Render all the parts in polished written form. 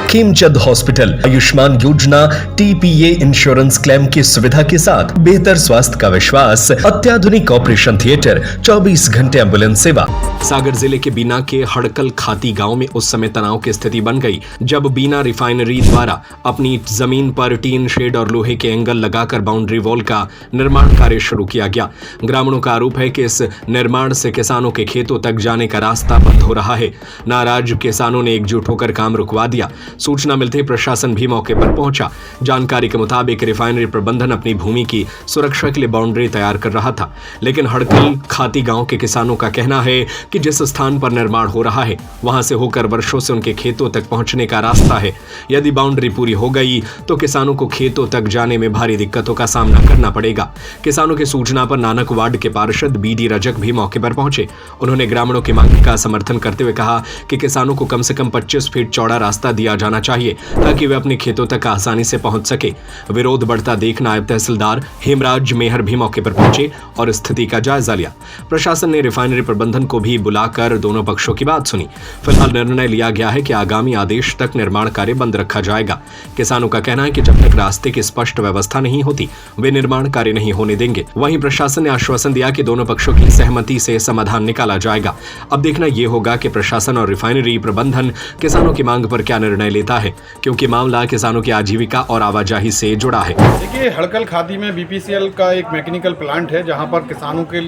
Khemchand hospital Ayushman योजना TPA insurance claim की सुविधा के साथ बेहतर स्वास्थ्य का विश्वास, अत्याधुनिक ऑपरेशन थिएटर, 24 घंटे एम्बुलेंस सेवा। सागर जिले के बीना के हड़कल खाती गांव में उस समय तनाव की स्थिति बन गई जब बीना रिफाइनरी द्वारा अपनी जमीन पर टीन शेड और लोहे के एंगल लगाकर बाउंड्री वॉल का निर्माण कार्य शुरू किया गया। ग्रामीणों का आरोप है कि इस निर्माण से किसानों के खेतों तक जाने का रास्ता बंद हो रहा है। नाराज किसानों ने एकजुट होकर काम रुकवा दिया। सूचना मिलते प्रशासन भी मौके पर पहुंचा। जानकारी के मुताबिक रिफाइनरी प्रबंधन अपनी भूमि की सुरक्षा के लिए बाउंड्री तैयार कर रहा था, लेकिन हड़कल खाती गांव के किसानों का कहना है कि जिस स्थान पर निर्माण हो रहा है वहां से होकर वर्षों से उनके खेतों तक पहुंचने का रास्ता है। यदि बाउंड्री पूरी हो गई तो किसानों को खेतों तक जाने में भारी दिक्कतों का सामना करना पड़ेगा। किसानों की सूचना पर नानक वार्ड के पार्षद BD रजक भी मौके पर पहुंचे। उन्होंने ग्रामीणों की मांग का समर्थन करते हुए कहा कि किसानों को कम से कम 25 फीट चौड़ा रास्ता दिया जाना चाहिए ताकि वे अपने खेतों तक आसानी से पहुंच सके। विरोध बढ़ता देख नायब तहसीलदार हेमराज मेहर भी मौके पर पहुंचे और स्थिति का जायजा लिया। प्रशासन ने रिफाइनरी प्रबंधन को भी बुलाकर दोनों पक्षों की बात सुनी। फिलहाल निर्णय लिया गया है कि आगामी आदेश तक निर्माण कार्य बंद रखा जाएगा। किसानों का कहना है कि जब तक रास्ते की स्पष्ट व्यवस्था नहीं होती वे निर्माण कार्य नहीं होने देंगे। वहीं प्रशासन ने आश्वासन दिया कि दोनों पक्षों की सहमति से समाधान निकाला जाएगा। अब देखना यह होगा कि प्रशासन और रिफाइनरी प्रबंधन किसानों की मांग पर क्या निर्णय लेता है, क्योंकि मामला किसानों की आजीविका और आवाजाही से जुड़ा है। देखिए, हड़कल खाती में BPCL का एक मैकेनिकल प्लांट है जहां पर किसानों के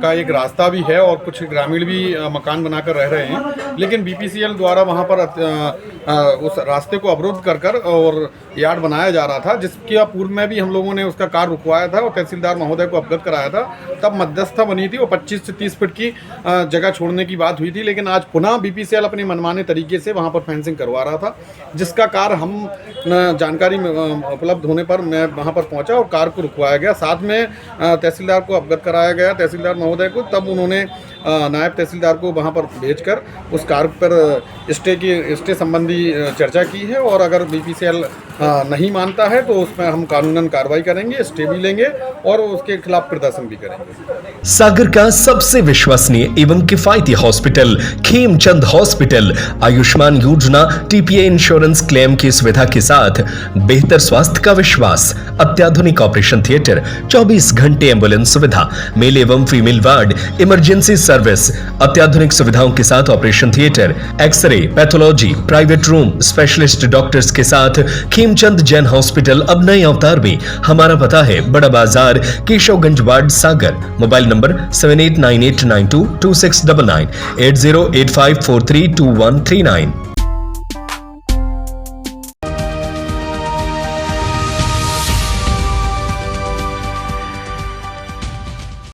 का एक रास्ता भी है और कुछ ग्रामीण भी मकान बनाकर रह रहे हैं, लेकिन BPCL द्वारा वहां पर उस रास्ते को अवरुद्ध कर और यार्ड बनाया जा रहा था, जिसके पूर्व में भी हम लोगों ने उसका कार्य रुकवाया था और तहसीलदार महोदय को अवगत कराया था। तब मध्यस्थता बनी थी और 25 से 30 फीट की जगह छोड़ने की बात हुई थी, लेकिन आज पुनः BPCL अपने मनमाने तरीके से वहां पर फेंसिंग करवा रहा था, जिसका कार्य हम जानकारी उपलब्ध होने पर मैं वहां पर पहुंचा और कार्य को रुकवाया गया। साथ में तहसीलदार को अवगत कराया गया, तहसीलदार महोदय को। तब उन्होंने नायब तहसीलदार को वहां पर भेजकर उस कार्य पर स्टे संबंधी चर्चा की है और अगर BPCL नहीं मानता है तो उसमें हम कानूनन कार्रवाई करेंगे, स्टे भी लेंगे और उसके खिलाफ प्रदर्शन भी करेंगे। सागर का सबसे विश्वसनीय एवं किफायती हॉस्पिटल खेमचंद हॉस्पिटल आयुष्मान योजना TPA इंश्योरेंस क्लेम की सुविधा के साथ बेहतर स्वास्थ्य का विश्वास, अत्याधुनिक ऑपरेशन थिएटर, 24 घंटे एम्बुलेंस सुविधा, मेल एवं फीमेल वार्ड, इमरजेंसी सर्विस, अत्याधुनिक सुविधाओं के साथ operation theatre, x-ray, pathology, private room, specialist doctors के साथ खेमचंद जैन हॉस्पिटल अब नए अवतार में। हमारा पता है बड़ा बाजार, Keshavganj ward, Sagar. Mobile number 7898922699, 8085432139।